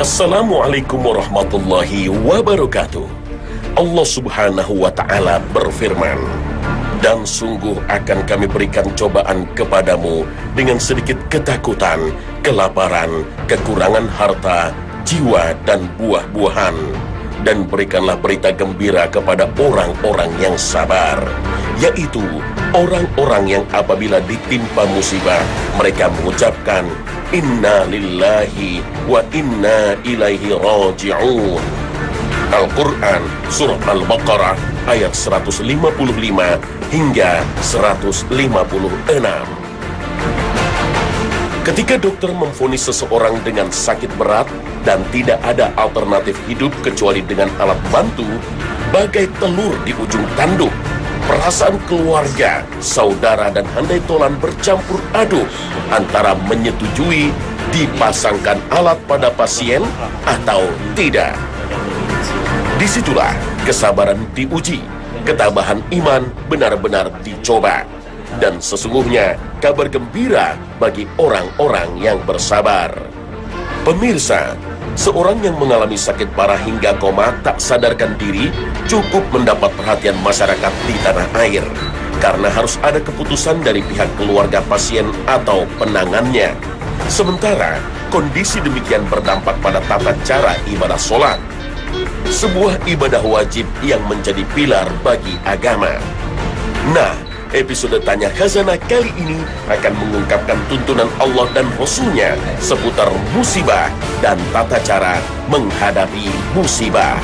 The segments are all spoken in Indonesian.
Assalamualaikum warahmatullahi wabarakatuh. Allah subhanahu wa ta'ala berfirman, dan sungguh akan kami berikan cobaan kepadamu dengan sedikit ketakutan, kelaparan, kekurangan harta, jiwa, dan buah-buahan. Dan berikanlah berita gembira kepada orang-orang yang sabar, yaitu orang-orang yang apabila ditimpa musibah, mereka mengucapkan Inna lillahi wa inna ilaihi raji'un. Al-Quran Surah Al-Baqarah ayat 155 hingga 156. Ketika dokter memvonis seseorang dengan sakit berat dan tidak ada alternatif hidup kecuali dengan alat bantu, bagai telur di ujung tanduk, perasaan keluarga, saudara, dan handai tolan bercampur aduk antara menyetujui dipasangkan alat pada pasien atau tidak. Disitulah kesabaran diuji, ketabahan iman benar-benar dicoba. Dan sesungguhnya kabar gembira bagi orang-orang yang bersabar. Pemirsa, seorang yang mengalami sakit parah hingga koma tak sadarkan diri cukup mendapat perhatian masyarakat di tanah air, karena harus ada keputusan dari pihak keluarga pasien atau penangannya. Sementara kondisi demikian berdampak pada tata cara ibadah sholat, sebuah ibadah wajib yang menjadi pilar bagi agama. Nah, episode Tanya Khazanah kali ini akan mengungkapkan tuntunan Allah dan Rasul-Nya seputar musibah dan tata cara menghadapi musibah.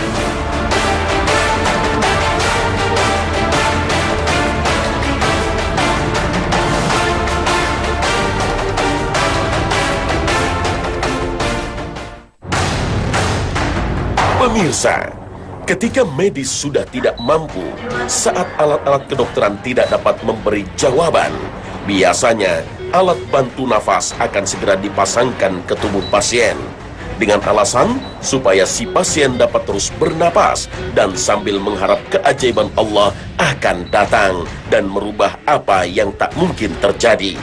Pemirsa, ketika medis sudah tidak mampu, saat alat-alat kedokteran tidak dapat memberi jawaban, biasanya alat bantu nafas akan segera dipasangkan ke tubuh pasien dengan alasan supaya si pasien dapat terus bernapas dan sambil mengharap keajaiban Allah akan datang dan merubah apa yang tak mungkin terjadi.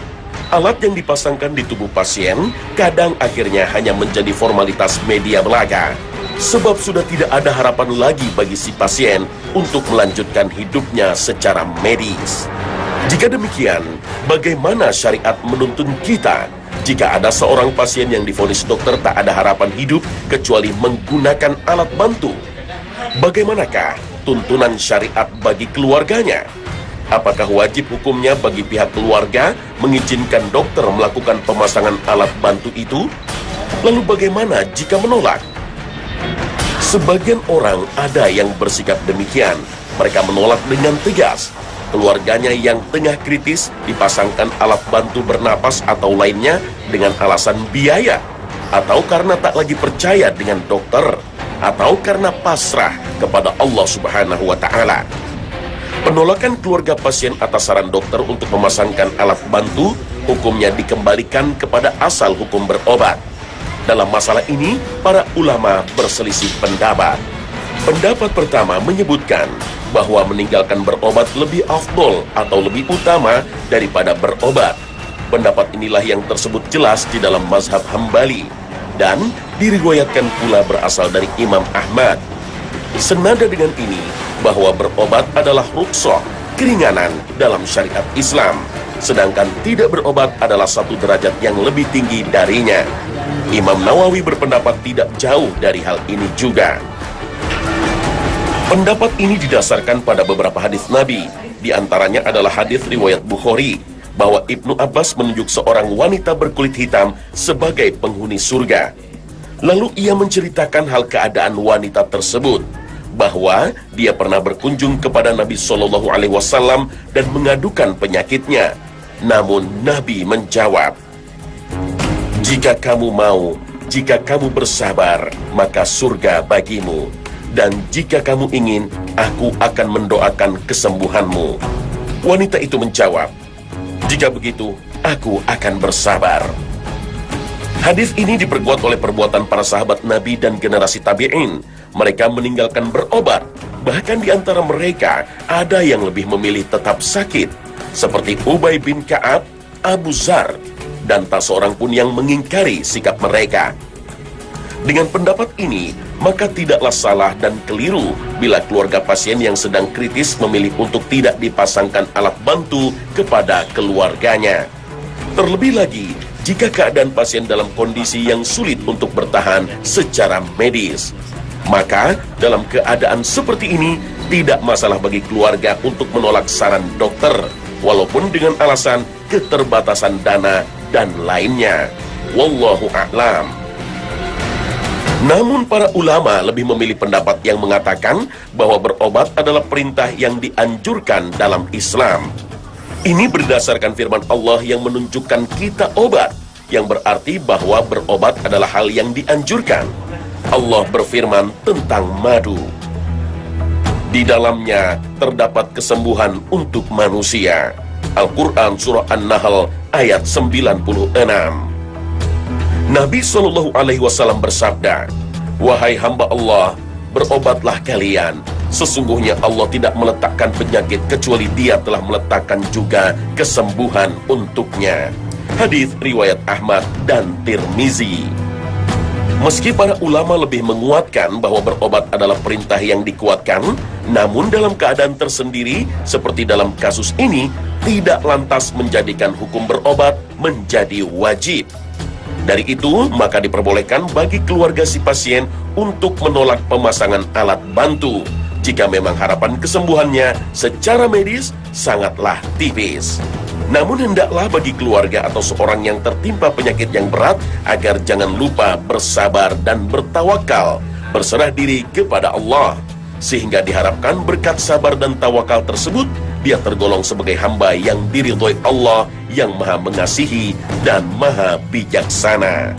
Alat yang dipasangkan di tubuh pasien kadang akhirnya hanya menjadi formalitas media belaka, sebab sudah tidak ada harapan lagi bagi si pasien untuk melanjutkan hidupnya secara medis. Jika demikian, bagaimana syariat menuntun kita jika ada seorang pasien yang divonis dokter tak ada harapan hidup kecuali menggunakan alat bantu? Bagaimanakah tuntunan syariat bagi keluarganya? Apakah wajib hukumnya bagi pihak keluarga mengizinkan dokter melakukan pemasangan alat bantu itu? Lalu bagaimana jika menolak? Sebagian orang ada yang bersikap demikian. Mereka menolak dengan tegas. Keluarganya yang tengah kritis dipasangkan alat bantu bernapas atau lainnya dengan alasan biaya, atau karena tak lagi percaya dengan dokter, atau karena pasrah kepada Allah Subhanahu wa ta'ala. Penolakan keluarga pasien atas saran dokter untuk memasangkan alat bantu hukumnya dikembalikan kepada asal hukum berobat. Dalam masalah ini, para ulama berselisih pendapat. Pendapat pertama menyebutkan bahwa meninggalkan berobat lebih afdol atau lebih utama daripada berobat. Pendapat inilah yang tersebut jelas di dalam mazhab Hambali dan diriwayatkan pula berasal dari Imam Ahmad. Senada dengan ini, bahwa berobat adalah rukhsah, keringanan dalam syariat Islam, sedangkan tidak berobat adalah satu derajat yang lebih tinggi darinya. Imam Nawawi berpendapat tidak jauh dari hal ini juga. Pendapat ini didasarkan pada beberapa hadis Nabi. Di antaranya adalah hadis riwayat Bukhari bahwa Ibnu Abbas menunjuk seorang wanita berkulit hitam sebagai penghuni surga. Lalu ia menceritakan hal keadaan wanita tersebut, bahwa dia pernah berkunjung kepada Nabi Shallallahu Alaihi Wasallam dan mengadukan penyakitnya. Namun Nabi menjawab, "Jika kamu mau, jika kamu bersabar, maka surga bagimu. Dan jika kamu ingin, aku akan mendoakan kesembuhanmu." Wanita itu menjawab, "Jika begitu, aku akan bersabar." Hadis ini diperkuat oleh perbuatan para sahabat Nabi dan generasi tabi'in. Mereka meninggalkan berobat. Bahkan di antara mereka ada yang lebih memilih tetap sakit, seperti Ubay bin Ka'ab, Abu Zar, dan tak seorang pun yang mengingkari sikap mereka. Dengan pendapat ini, maka tidaklah salah dan keliru bila keluarga pasien yang sedang kritis memilih untuk tidak dipasangkan alat bantu kepada keluarganya. Terlebih lagi, jika keadaan pasien dalam kondisi yang sulit untuk bertahan secara medis. Maka, dalam keadaan seperti ini, tidak masalah bagi keluarga untuk menolak saran dokter, walaupun dengan alasan keterbatasan dana dan lainnya. Wallahu a'lam. Namun para ulama lebih memilih pendapat yang mengatakan bahwa berobat adalah perintah yang dianjurkan dalam Islam. Ini berdasarkan firman Allah yang menunjukkan kita obat, yang berarti bahwa berobat adalah hal yang dianjurkan. Allah berfirman tentang madu. Di dalamnya terdapat kesembuhan untuk manusia. Al-Quran Surah An-Nahl ayat 96. Nabi SAW bersabda, "Wahai hamba Allah, berobatlah kalian. Sesungguhnya Allah tidak meletakkan penyakit kecuali Dia telah meletakkan juga kesembuhan untuknya." Hadis riwayat Ahmad dan Tirmizi. Meski para ulama lebih menguatkan bahwa berobat adalah perintah yang dikuatkan, namun dalam keadaan tersendiri seperti dalam kasus ini, tidak lantas menjadikan hukum berobat menjadi wajib. Dari itu, maka diperbolehkan bagi keluarga si pasien untuk menolak pemasangan alat bantu jika memang harapan kesembuhannya secara medis sangatlah tipis. Namun hendaklah bagi keluarga atau seorang yang tertimpa penyakit yang berat agar jangan lupa bersabar dan bertawakal, berserah diri kepada Allah, sehingga diharapkan berkat sabar dan tawakal tersebut dia tergolong sebagai hamba yang diridhoi Allah yang maha mengasihi dan maha bijaksana.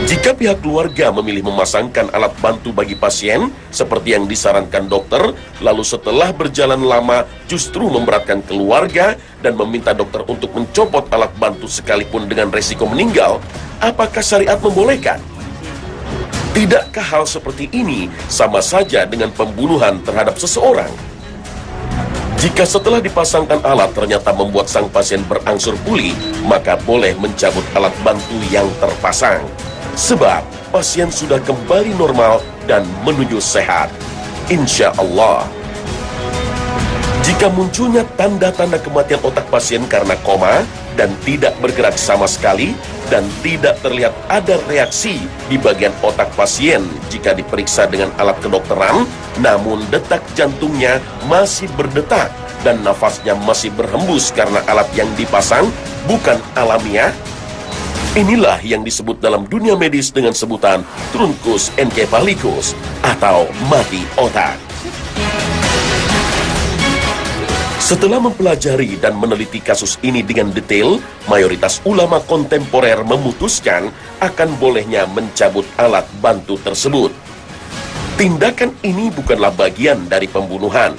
Jika pihak keluarga memilih memasangkan alat bantu bagi pasien seperti yang disarankan dokter, lalu setelah berjalan lama justru memberatkan keluarga dan meminta dokter untuk mencopot alat bantu sekalipun dengan resiko meninggal, apakah syariat membolehkan? Tidakkah hal seperti ini sama saja dengan pembunuhan terhadap seseorang? Jika setelah dipasangkan alat ternyata membuat sang pasien berangsur pulih, maka boleh mencabut alat bantu yang terpasang. Sebab pasien sudah kembali normal dan menuju sehat, insya Allah. Jika munculnya tanda-tanda kematian otak pasien karena koma dan tidak bergerak sama sekali, dan tidak terlihat ada reaksi di bagian otak pasien jika diperiksa dengan alat kedokteran, namun detak jantungnya masih berdetak dan nafasnya masih berhembus karena alat yang dipasang bukan alamiah, inilah yang disebut dalam dunia medis dengan sebutan truncus encephalitis atau mati otak. Setelah mempelajari dan meneliti kasus ini dengan detail, mayoritas ulama kontemporer memutuskan akan bolehnya mencabut alat bantu tersebut. Tindakan ini bukanlah bagian dari pembunuhan.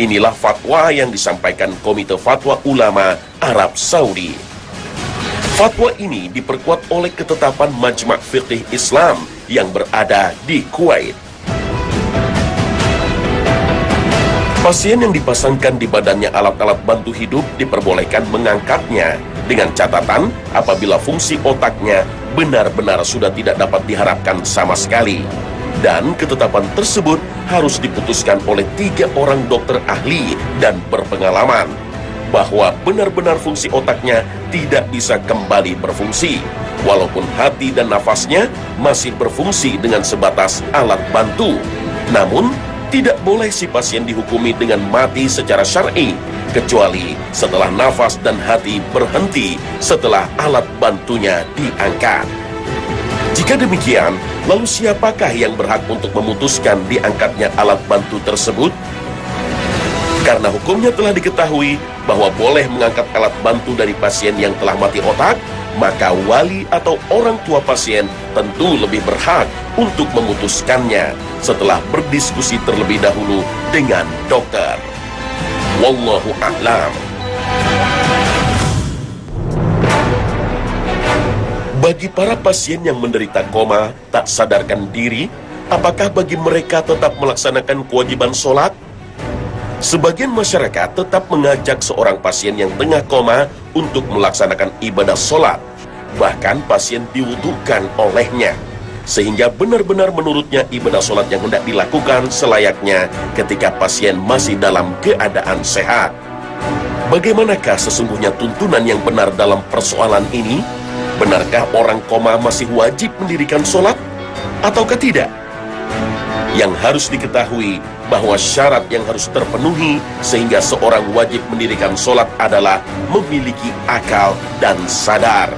Inilah fatwa yang disampaikan Komite Fatwa Ulama Arab Saudi. Fatwa ini diperkuat oleh ketetapan Majma' Fiqih Islam yang berada di Kuwait. Pasien yang dipasangkan di badannya alat-alat bantu hidup diperbolehkan mengangkatnya dengan catatan apabila fungsi otaknya benar-benar sudah tidak dapat diharapkan sama sekali. Dan ketetapan tersebut harus diputuskan oleh 3 orang dokter ahli dan berpengalaman bahwa benar-benar fungsi otaknya tidak bisa kembali berfungsi, walaupun hati dan nafasnya masih berfungsi dengan sebatas alat bantu. Namun, tidak boleh si pasien dihukumi dengan mati secara syar'i, kecuali setelah nafas dan hati berhenti setelah alat bantunya diangkat. Jika demikian, lalu siapakah yang berhak untuk memutuskan diangkatnya alat bantu tersebut? Karena hukumnya telah diketahui bahwa boleh mengangkat alat bantu dari pasien yang telah mati otak, maka wali atau orang tua pasien tentu lebih berhak untuk memutuskannya setelah berdiskusi terlebih dahulu dengan dokter. Wallahu a'lam. Bagi para pasien yang menderita koma, tak sadarkan diri, apakah bagi mereka tetap melaksanakan kewajiban sholat? Sebagian masyarakat tetap mengajak seorang pasien yang tengah koma untuk melaksanakan ibadah sholat. bahkan pasien diwudukan olehnya, sehingga benar-benar menurutnya ibadah sholat yang hendak dilakukan selayaknya ketika pasien masih dalam keadaan sehat. Bagaimanakah sesungguhnya tuntunan yang benar dalam persoalan ini? Benarkah orang koma masih wajib mendirikan sholat ataukah tidak? Yang harus diketahui bahwa syarat yang harus terpenuhi sehingga seorang wajib mendirikan sholat adalah memiliki akal dan sadar.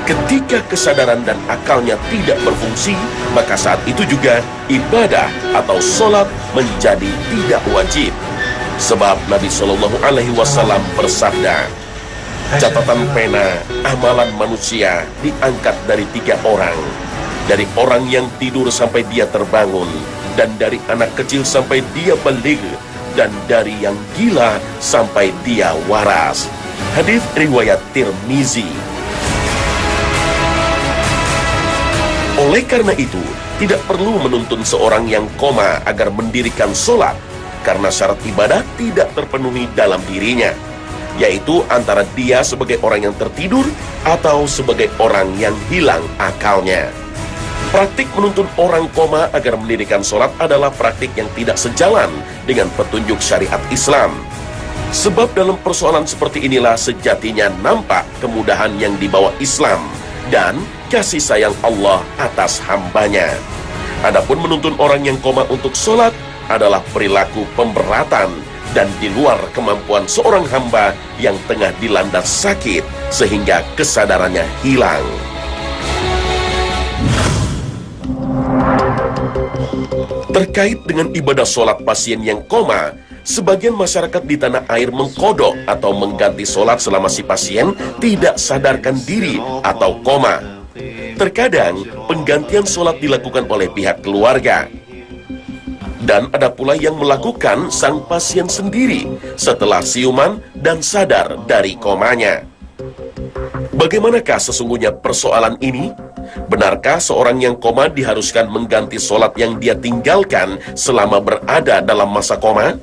Ketika kesadaran dan akalnya tidak berfungsi, maka saat itu juga ibadah atau sholat menjadi tidak wajib. Sebab Nabi Shallallahu Alaihi Wasallam bersabda, catatan pena amalan manusia diangkat dari 3 orang. Dari orang yang tidur sampai dia terbangun, dan dari anak kecil sampai dia baligh, dan dari yang gila sampai dia waras. Hadis riwayat Tirmizi. Oleh karena itu, tidak perlu menuntun seorang yang koma agar mendirikan sholat, karena syarat ibadah tidak terpenuhi dalam dirinya, yaitu antara dia sebagai orang yang tertidur atau sebagai orang yang hilang akalnya. Praktik menuntun orang koma agar mendirikan sholat adalah praktik yang tidak sejalan dengan petunjuk syariat Islam. Sebab dalam persoalan seperti inilah sejatinya nampak kemudahan yang dibawa Islam dan kasih sayang Allah atas hambanya. Adapun menuntun orang yang koma untuk sholat adalah perilaku pemberatan dan di luar kemampuan seorang hamba yang tengah dilanda sakit sehingga kesadarannya hilang. Terkait dengan ibadah sholat pasien yang koma, sebagian masyarakat di tanah air mengkodok atau mengganti sholat selama si pasien tidak sadarkan diri atau koma. Terkadang penggantian sholat dilakukan oleh pihak keluarga, dan ada pula yang melakukan sang pasien sendiri setelah siuman dan sadar dari komanya. Bagaimanakah sesungguhnya persoalan ini? Benarkah seorang yang koma diharuskan mengganti sholat yang dia tinggalkan selama berada dalam masa koma?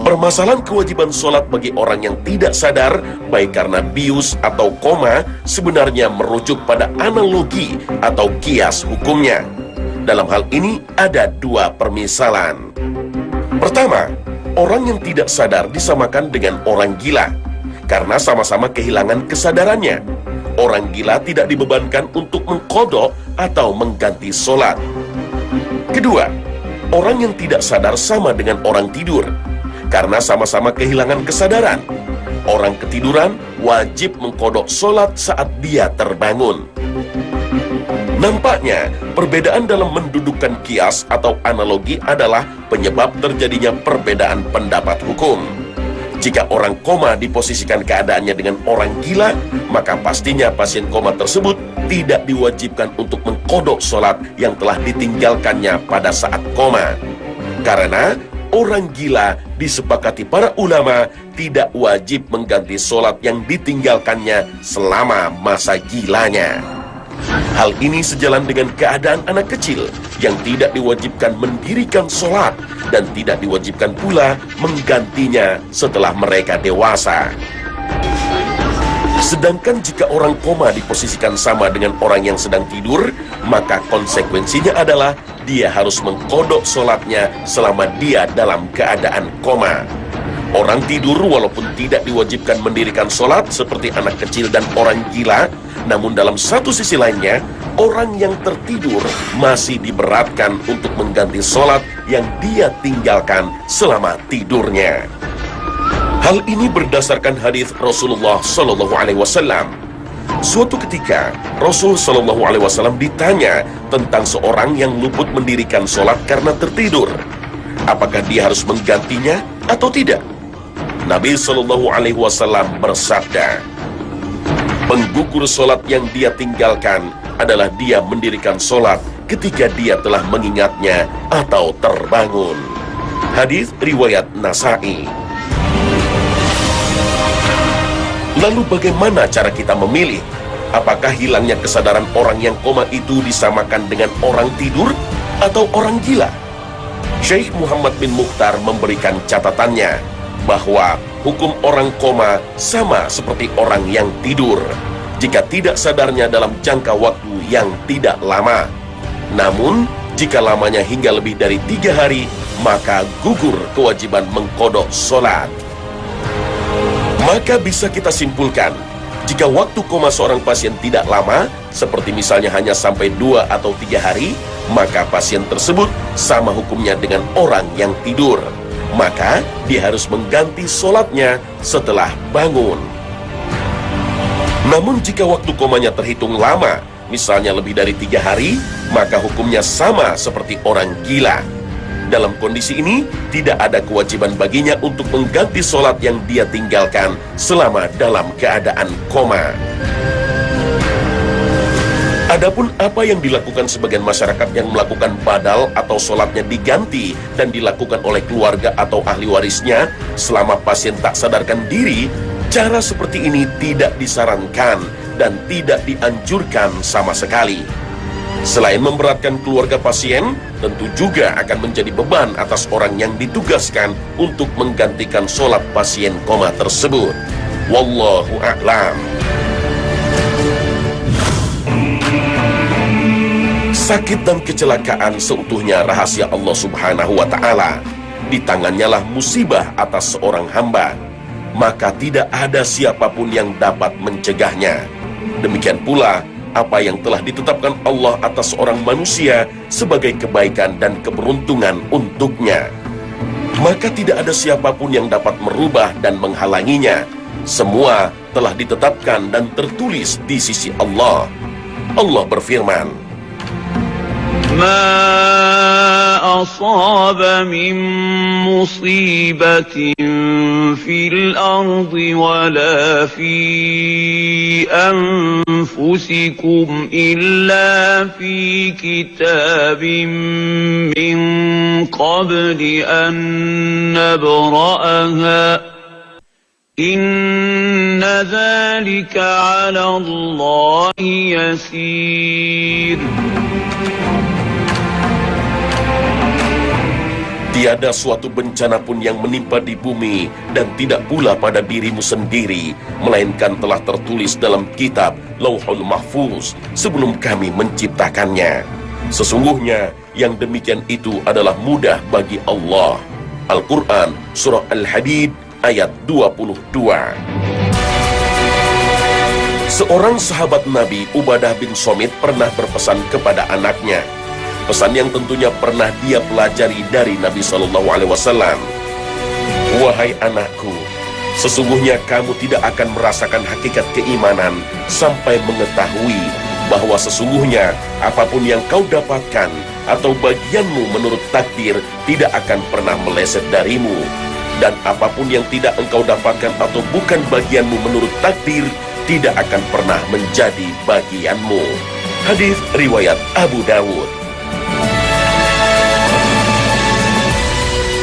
Permasalahan kewajiban sholat bagi orang yang tidak sadar, baik karena bius atau koma, sebenarnya merujuk pada analogi atau kias hukumnya. Dalam hal ini ada 2 permisalan. Pertama, orang yang tidak sadar disamakan dengan orang gila, karena sama-sama kehilangan kesadarannya. Orang gila tidak dibebankan untuk mengkodok atau mengganti sholat. Kedua, orang yang tidak sadar sama dengan orang tidur, karena sama-sama kehilangan kesadaran. Orang ketiduran wajib mengkodok sholat saat dia terbangun. Nampaknya, perbedaan dalam mendudukkan kias atau analogi adalah penyebab terjadinya perbedaan pendapat hukum. Jika orang koma diposisikan keadaannya dengan orang gila, maka pastinya pasien koma tersebut tidak diwajibkan untuk mengkodok sholat yang telah ditinggalkannya pada saat koma. Karena orang gila disepakati para ulama tidak wajib mengganti sholat yang ditinggalkannya selama masa gilanya. Hal ini sejalan dengan keadaan anak kecil yang tidak diwajibkan mendirikan sholat dan tidak diwajibkan pula menggantinya setelah mereka dewasa. Sedangkan jika orang koma diposisikan sama dengan orang yang sedang tidur, maka konsekuensinya adalah dia harus mengkodok sholatnya selama dia dalam keadaan koma. Orang tidur walaupun tidak diwajibkan mendirikan sholat seperti anak kecil dan orang gila, namun dalam satu sisi lainnya, orang yang tertidur masih diberatkan untuk mengganti sholat yang dia tinggalkan selama tidurnya. Hal ini berdasarkan hadis Rasulullah Shallallahu Alaihi Wasallam. Suatu ketika, Rasul Shallallahu Alaihi Wasallam ditanya tentang seorang yang luput mendirikan sholat karena tertidur. Apakah dia harus menggantinya atau tidak? Nabi Shallallahu Alaihi Wasallam bersabda, penggugur sholat yang dia tinggalkan adalah dia mendirikan sholat ketika dia telah mengingatnya atau terbangun. Hadis riwayat Nasa'i. Lalu bagaimana cara kita memilih? Apakah hilangnya kesadaran orang yang koma itu disamakan dengan orang tidur atau orang gila? Syekh Muhammad bin Mukhtar memberikan catatannya bahwa hukum orang koma sama seperti orang yang tidur. jika tidak sadarnya dalam jangka waktu yang tidak lama. Namun, jika lamanya hingga lebih dari 3 hari, maka gugur kewajiban mengqadha sholat. Maka bisa kita simpulkan, jika waktu koma seorang pasien tidak lama, seperti misalnya hanya sampai 2 atau 3 hari, maka pasien tersebut sama hukumnya dengan orang yang tidur. Maka dia harus mengganti sholatnya setelah bangun. Namun jika waktu komanya terhitung lama, misalnya lebih dari 3 hari, maka hukumnya sama seperti orang gila. Dalam kondisi ini, tidak ada kewajiban baginya untuk mengganti sholat yang dia tinggalkan selama dalam keadaan koma. Adapun apa yang dilakukan sebagian masyarakat yang melakukan badal atau sholatnya diganti dan dilakukan oleh keluarga atau ahli warisnya selama pasien tak sadarkan diri, cara seperti ini tidak disarankan dan tidak dianjurkan sama sekali. Selain memberatkan keluarga pasien, tentu juga akan menjadi beban atas orang yang ditugaskan untuk menggantikan sholat pasien koma tersebut. Wallahu a'lam. Sakit dan kecelakaan seutuhnya rahasia Allah Subhanahu wa Ta'ala. Di tangannya lah musibah atas seorang hamba, maka tidak ada siapapun yang dapat mencegahnya. Demikian pula apa yang telah ditetapkan Allah atas seorang manusia sebagai kebaikan dan keberuntungan untuknya, maka tidak ada siapapun yang dapat merubah dan menghalanginya. Semua telah ditetapkan dan tertulis di sisi Allah. Allah berfirman, ما أصاب من مصيبة في الأرض ولا في أنفسكم إلا في كتاب من قبل أن نبرأها إن ذلك على الله يسير. Tiada suatu bencana pun yang menimpa di bumi dan tidak pula pada dirimu sendiri, melainkan telah tertulis dalam kitab Lauhul Mahfuz sebelum kami menciptakannya. Sesungguhnya yang demikian itu adalah mudah bagi Allah. Al-Quran Surah Al-Hadid ayat 22. Seorang sahabat Nabi, Ubadah bin Somit, pernah berpesan kepada anaknya, pesan yang tentunya pernah dia pelajari dari Nabi SAW. Wahai anakku, sesungguhnya kamu tidak akan merasakan hakikat keimanan sampai mengetahui bahwa sesungguhnya apapun yang kau dapatkan atau bagianmu menurut takdir tidak akan pernah meleset darimu. Dan apapun yang tidak engkau dapatkan atau bukan bagianmu menurut takdir tidak akan pernah menjadi bagianmu. Hadis riwayat Abu Dawud.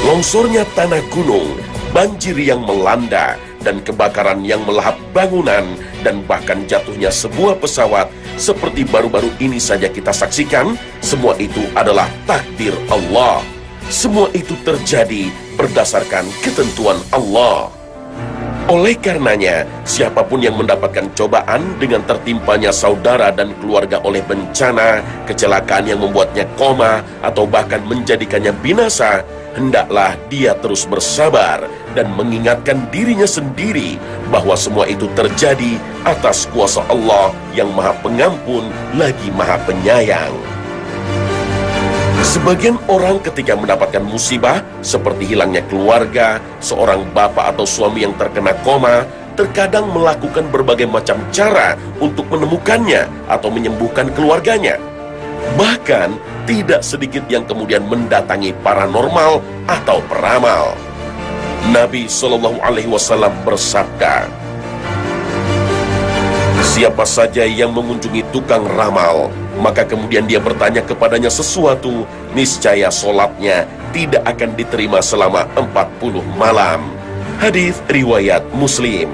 Longsornya tanah gunung, banjir yang melanda, dan kebakaran yang melahap bangunan, dan bahkan jatuhnya sebuah pesawat seperti baru-baru ini saja kita saksikan, semua itu adalah takdir Allah. Semua itu terjadi berdasarkan ketentuan Allah. Oleh karenanya, siapapun yang mendapatkan cobaan dengan tertimpanya saudara dan keluarga oleh bencana, kecelakaan yang membuatnya koma, atau bahkan menjadikannya binasa, hendaklah dia terus bersabar dan mengingatkan dirinya sendiri bahwa semua itu terjadi atas kuasa Allah yang Maha Pengampun lagi Maha Penyayang. Sebagian orang ketika mendapatkan musibah seperti hilangnya keluarga, seorang bapak atau suami yang terkena koma, terkadang melakukan berbagai macam cara untuk menemukannya atau menyembuhkan keluarganya. Bahkan tidak sedikit yang kemudian mendatangi paranormal atau peramal. Nabi SAW bersabda, siapa saja yang mengunjungi tukang ramal, maka kemudian dia bertanya kepadanya sesuatu, niscaya solatnya tidak akan diterima selama 40 malam. Hadis riwayat Muslim.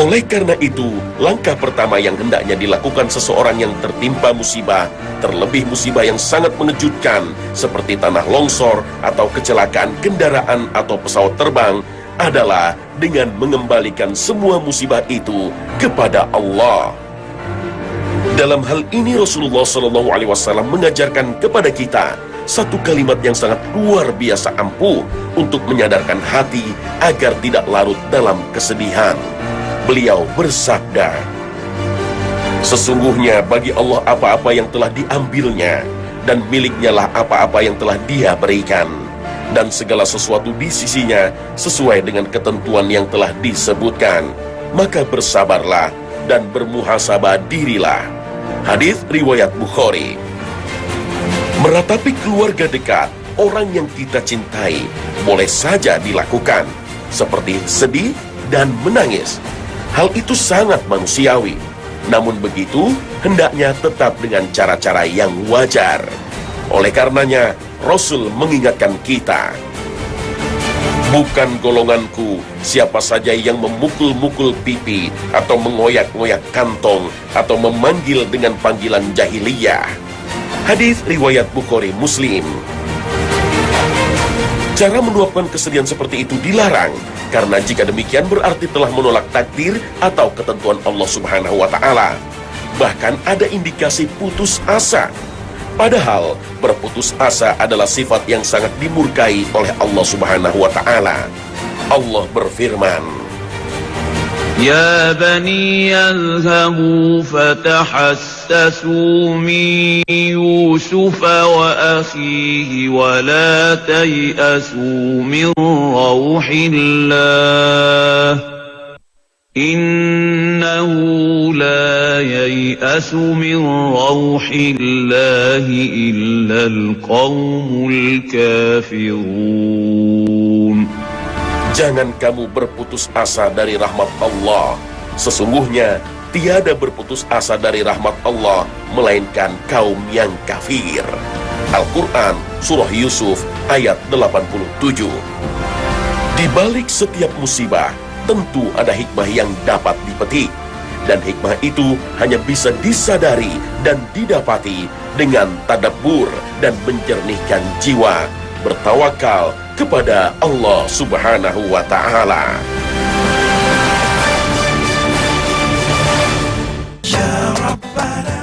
Oleh karena itu, langkah pertama yang hendaknya dilakukan seseorang yang tertimpa musibah, terlebih musibah yang sangat mengejutkan seperti tanah longsor atau kecelakaan kendaraan atau pesawat terbang, adalah dengan mengembalikan semua musibah itu kepada Allah. Dalam hal ini Rasulullah SAW mengajarkan kepada kita satu kalimat yang sangat luar biasa ampuh untuk menyadarkan hati agar tidak larut dalam kesedihan. Beliau bersabda, "Sesungguhnya bagi Allah apa-apa yang telah diambilnya, dan miliknya lah apa-apa yang telah Dia berikan, dan segala sesuatu di sisinya sesuai dengan ketentuan yang telah disebutkan. Maka bersabarlah dan bermuhasabah dirilah." Hadis riwayat Bukhari. Meratapi keluarga dekat, orang yang kita cintai, boleh saja dilakukan, seperti sedih dan menangis. Hal itu sangat manusiawi. Namun begitu, hendaknya tetap dengan cara-cara yang wajar. Oleh karenanya, Rasul mengingatkan kita, "Bukan golonganku siapa saja yang memukul-mukul pipi, atau mengoyak-ngoyak kantong, atau memanggil dengan panggilan jahiliyah." Hadis riwayat Bukhari Muslim. Cara meluapkan kesedihan seperti itu dilarang, karena jika demikian berarti telah menolak takdir atau ketentuan Allah Subhanahu wa Ta'ala. Bahkan ada indikasi putus asa. Padahal berputus asa adalah sifat yang sangat dimurkai oleh Allah Subhanahu wa Ta'ala. Allah berfirman, يا بني اذهبوا فتحسسوا من يوسف وأخيه ولا تيأسوا من روح الله إنه لا ييأس من روح الله إلا القوم الكافرون. Jangan kamu berputus asa dari rahmat Allah. Sesungguhnya tiada berputus asa dari rahmat Allah melainkan kaum yang kafir. Al-Quran Surah Yusuf ayat 87. Di balik setiap musibah tentu ada hikmah yang dapat dipetik, dan hikmah itu hanya bisa disadari dan didapati dengan tadabbur dan menjernihkan jiwa, bertawakal kepada Allah Subhanahu wa Ta'ala.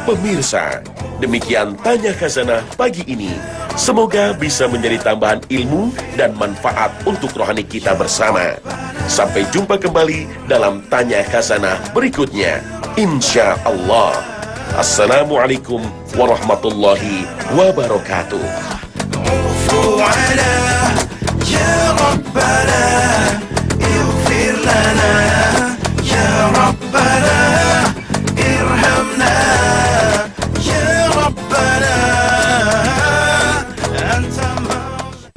Pemirsa, demikian Tanya Khazanah pagi ini. Semoga bisa menjadi tambahan ilmu dan manfaat untuk rohani kita bersama. Sampai jumpa kembali dalam Tanya Khazanah berikutnya, insya Allah. Assalamualaikum warahmatullahi wabarakatuh. يا ربنا